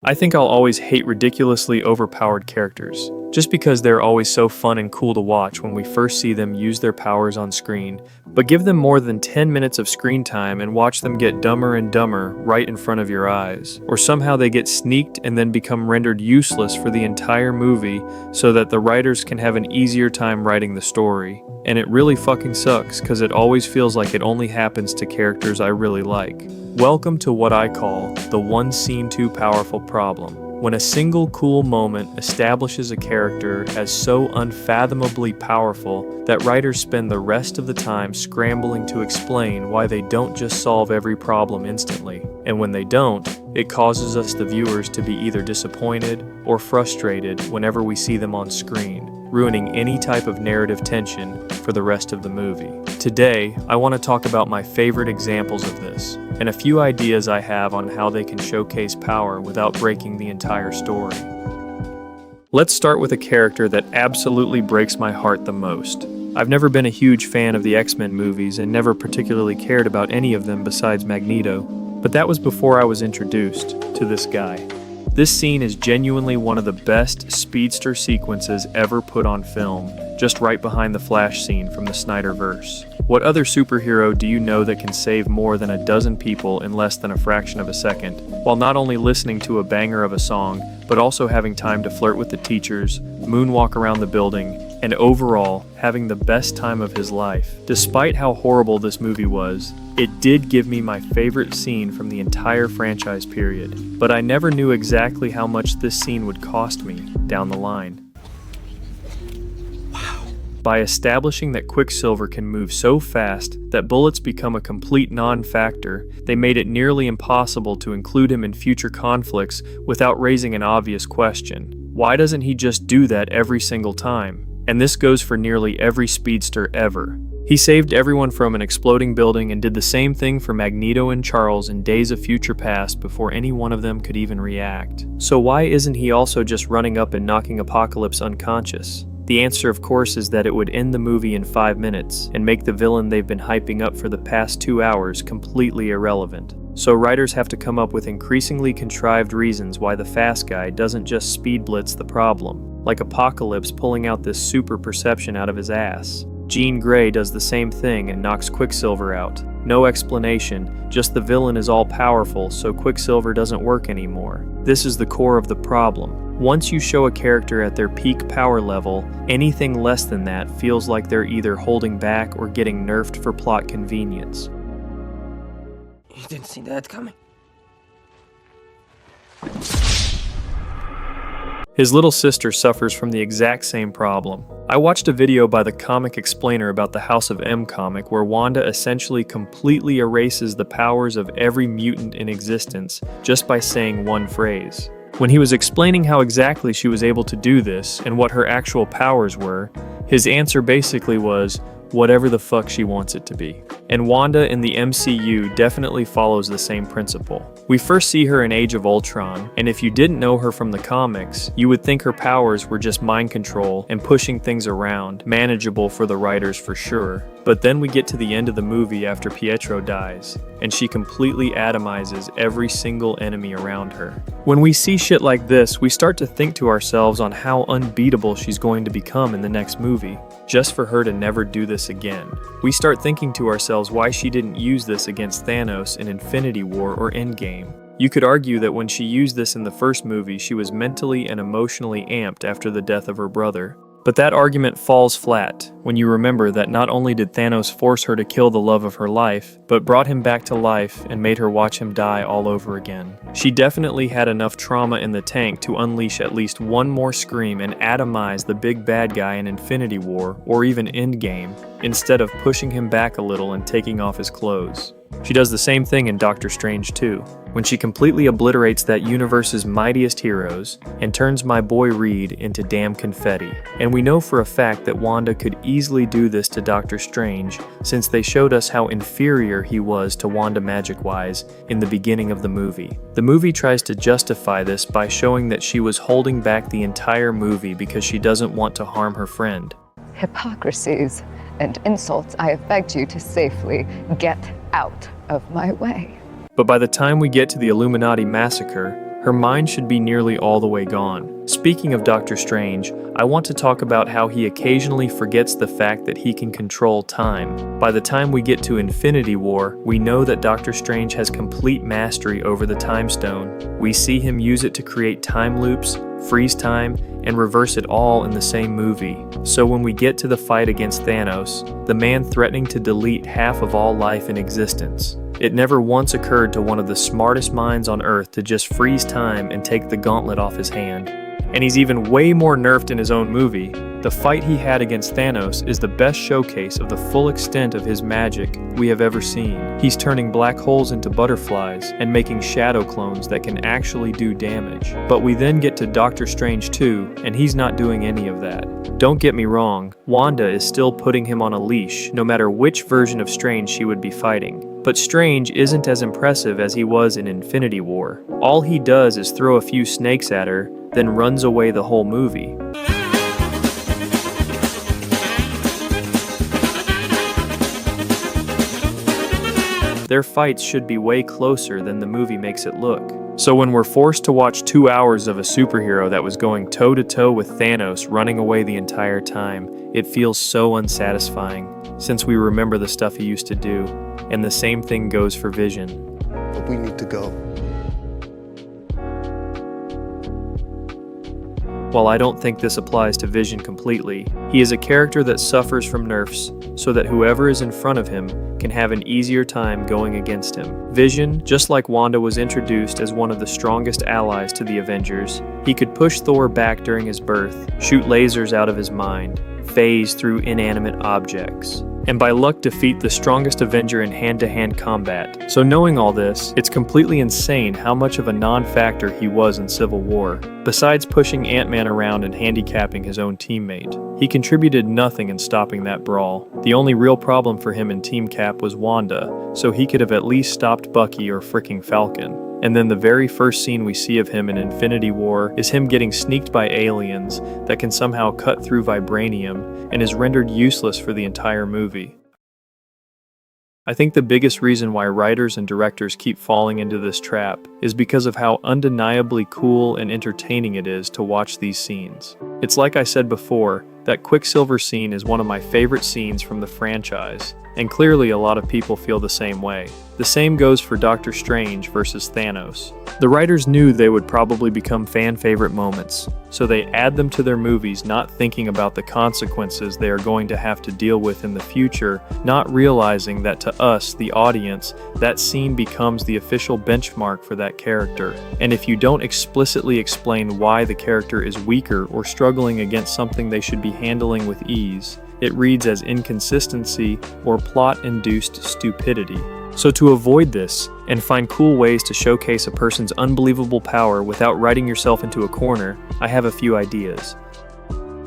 I think I'll always hate ridiculously overpowered characters, just because they're always so fun and cool to watch when we first see them use their powers on screen, but give them more than 10 minutes of screen time and watch them get dumber and dumber right in front of your eyes. Or somehow they get sneaked and then become rendered useless for the entire movie so that the writers can have an easier time writing the story. And it really fucking sucks, cause it always feels like it only happens to characters I really like. Welcome to what I call the one scene too powerful problem. When a single cool moment establishes a character as so unfathomably powerful that writers spend the rest of the time scrambling to explain why they don't just solve every problem instantly. And when they don't, it causes us, the viewers, to be either disappointed or frustrated whenever we see them on screen, ruining any type of narrative tension for the rest of the movie. Today, I want to talk about my favorite examples of this, and a few ideas I have on how they can showcase power without breaking the entire story. Let's start with a character that absolutely breaks my heart the most. I've never been a huge fan of the X-Men movies and never particularly cared about any of them besides Magneto, but that was before I was introduced to this guy. This scene is genuinely one of the best speedster sequences ever put on film, just right behind the Flash scene from the Snyderverse. What other superhero do you know that can save more than a dozen people in less than a fraction of a second, while not only listening to a banger of a song, but also having time to flirt with the teachers, moonwalk around the building, and overall having the best time of his life? Despite how horrible this movie was, it did give me my favorite scene from the entire franchise period, but I never knew exactly how much this scene would cost me down the line. By establishing that Quicksilver can move so fast that bullets become a complete non-factor, they made it nearly impossible to include him in future conflicts without raising an obvious question. Why doesn't he just do that every single time? And this goes for nearly every speedster ever. He saved everyone from an exploding building and did the same thing for Magneto and Charles in Days of Future Past before any one of them could even react. So why isn't he also just running up and knocking Apocalypse unconscious? The answer, of course, is that it would end the movie in 5 minutes and make the villain they've been hyping up for the past 2 hours completely irrelevant. So writers have to come up with increasingly contrived reasons why the fast guy doesn't just speed blitz the problem, like Apocalypse pulling out this super perception out of his ass. Jean Grey does the same thing and knocks Quicksilver out. No explanation, just the villain is all powerful, so Quicksilver doesn't work anymore. This is the core of the problem. Once you show a character at their peak power level, anything less than that feels like they're either holding back or getting nerfed for plot convenience. You didn't see that coming. His little sister suffers from the exact same problem. I watched a video by the Comic Explainer about the House of M comic where Wanda essentially completely erases the powers of every mutant in existence just by saying one phrase. When he was explaining how exactly she was able to do this and what her actual powers were, his answer basically was, whatever the fuck she wants it to be. And Wanda in the MCU definitely follows the same principle. We first see her in Age of Ultron, and if you didn't know her from the comics, you would think her powers were just mind control and pushing things around, manageable for the writers for sure. But then we get to the end of the movie after Pietro dies, and she completely atomizes every single enemy around her. When we see shit like this, we start to think to ourselves on how unbeatable she's going to become in the next movie, just for her to never do this again. We start thinking to ourselves why she didn't use this against Thanos in Infinity War or Endgame. You could argue that when she used this in the first movie, she was mentally and emotionally amped after the death of her brother. But that argument falls flat when you remember that not only did Thanos force her to kill the love of her life, but brought him back to life and made her watch him die all over again. She definitely had enough trauma in the tank to unleash at least one more scream and atomize the big bad guy in Infinity War or even Endgame, instead of pushing him back a little and taking off his clothes. She does the same thing in Doctor Strange 2, when she completely obliterates that universe's mightiest heroes and turns my boy Reed into damn confetti. And we know for a fact that Wanda could easily do this to Doctor Strange, since they showed us how inferior he was to Wanda magic-wise in the beginning of the movie. The movie tries to justify this by showing that she was holding back the entire movie because she doesn't want to harm her friend. Hypocrisies and insults I have begged you to safely get out of my way. But by the time we get to the Illuminati massacre, her mind should be nearly all the way gone. Speaking of Doctor Strange, I want to talk about how he occasionally forgets the fact that he can control time. By the time we get to Infinity War, we know that Doctor Strange has complete mastery over the Time Stone. We see him use it to create time loops, freeze time, and reverse it all in the same movie. So when we get to the fight against Thanos, the man threatening to delete half of all life in existence, it never once occurred to one of the smartest minds on Earth to just freeze time and take the gauntlet off his hand. And he's even way more nerfed in his own movie. The fight he had against Thanos is the best showcase of the full extent of his magic we have ever seen. He's turning black holes into butterflies and making shadow clones that can actually do damage. But we then get to Doctor Strange 2, and he's not doing any of that. Don't get me wrong, Wanda is still putting him on a leash, no matter which version of Strange she would be fighting. But Strange isn't as impressive as he was in Infinity War. All he does is throw a few snakes at her, then runs away the whole movie. Their fights should be way closer than the movie makes it look. So when we're forced to watch 2 hours of a superhero that was going toe-to-toe with Thanos running away the entire time, it feels so unsatisfying, since we remember the stuff he used to do. And the same thing goes for Vision. But we need to go. While I don't think this applies to Vision completely, he is a character that suffers from nerfs, so that whoever is in front of him can have an easier time going against him. Vision, just like Wanda, was introduced as one of the strongest allies to the Avengers. He could push Thor back during his birth, shoot lasers out of his mind, phase through inanimate objects, and by luck defeat the strongest Avenger in hand-to-hand combat. So knowing all this, it's completely insane how much of a non-factor he was in Civil War. Besides pushing Ant-Man around and handicapping his own teammate, he contributed nothing in stopping that brawl. The only real problem for him in Team Cap was Wanda, so he could have at least stopped Bucky or fricking Falcon. And then the very first scene we see of him in Infinity War is him getting sneaked by aliens that can somehow cut through vibranium and is rendered useless for the entire movie. I think the biggest reason why writers and directors keep falling into this trap is because of how undeniably cool and entertaining it is to watch these scenes. It's like I said before, that Quicksilver scene is one of my favorite scenes from the franchise, and clearly a lot of people feel the same way. The same goes for Doctor Strange versus Thanos. The writers knew they would probably become fan favorite moments, so they add them to their movies not thinking about the consequences they are going to have to deal with in the future, not realizing that to us, the audience, that scene becomes the official benchmark for that character. And if you don't explicitly explain why the character is weaker or struggling against something they should be handling with ease, it reads as inconsistency or plot-induced stupidity. So to avoid this, and find cool ways to showcase a person's unbelievable power without writing yourself into a corner, I have a few ideas.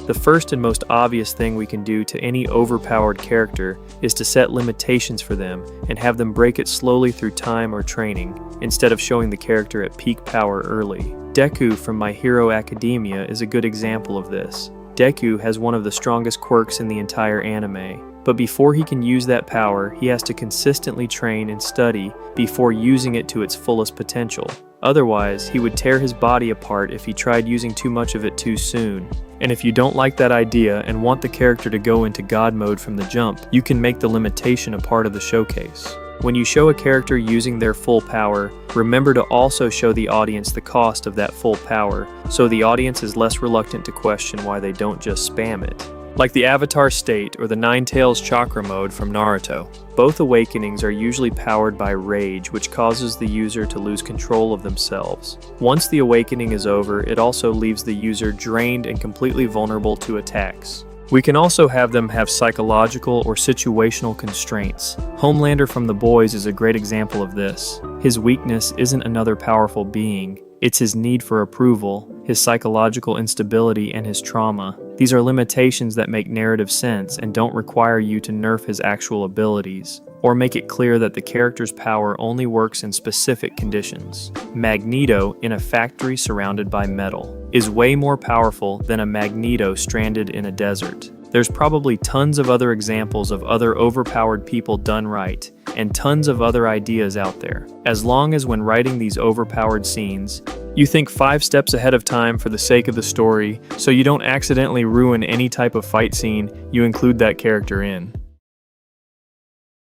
The first and most obvious thing we can do to any overpowered character is to set limitations for them and have them break it slowly through time or training, instead of showing the character at peak power early. Deku from My Hero Academia is a good example of this. Deku has one of the strongest quirks in the entire anime, but before he can use that power, he has to consistently train and study before using it to its fullest potential. Otherwise, he would tear his body apart if he tried using too much of it too soon. And if you don't like that idea and want the character to go into God mode from the jump, you can make the limitation a part of the showcase. When you show a character using their full power, remember to also show the audience the cost of that full power, so the audience is less reluctant to question why they don't just spam it. Like the Avatar State or the Nine Tails Chakra mode from Naruto. Both awakenings are usually powered by rage, which causes the user to lose control of themselves. Once the awakening is over, it also leaves the user drained and completely vulnerable to attacks. We can also have them have psychological or situational constraints. Homelander from The Boys is a great example of this. His weakness isn't another powerful being, it's his need for approval, his psychological instability, and his trauma. These are limitations that make narrative sense and don't require you to nerf his actual abilities, or make it clear that the character's power only works in specific conditions. Magneto, in a factory surrounded by metal, is way more powerful than a Magneto stranded in a desert. There's probably tons of other examples of other overpowered people done right, and tons of other ideas out there. As long as when writing these overpowered scenes, You think 5 steps ahead of time for the sake of the story, so you don't accidentally ruin any type of fight scene you include that character in.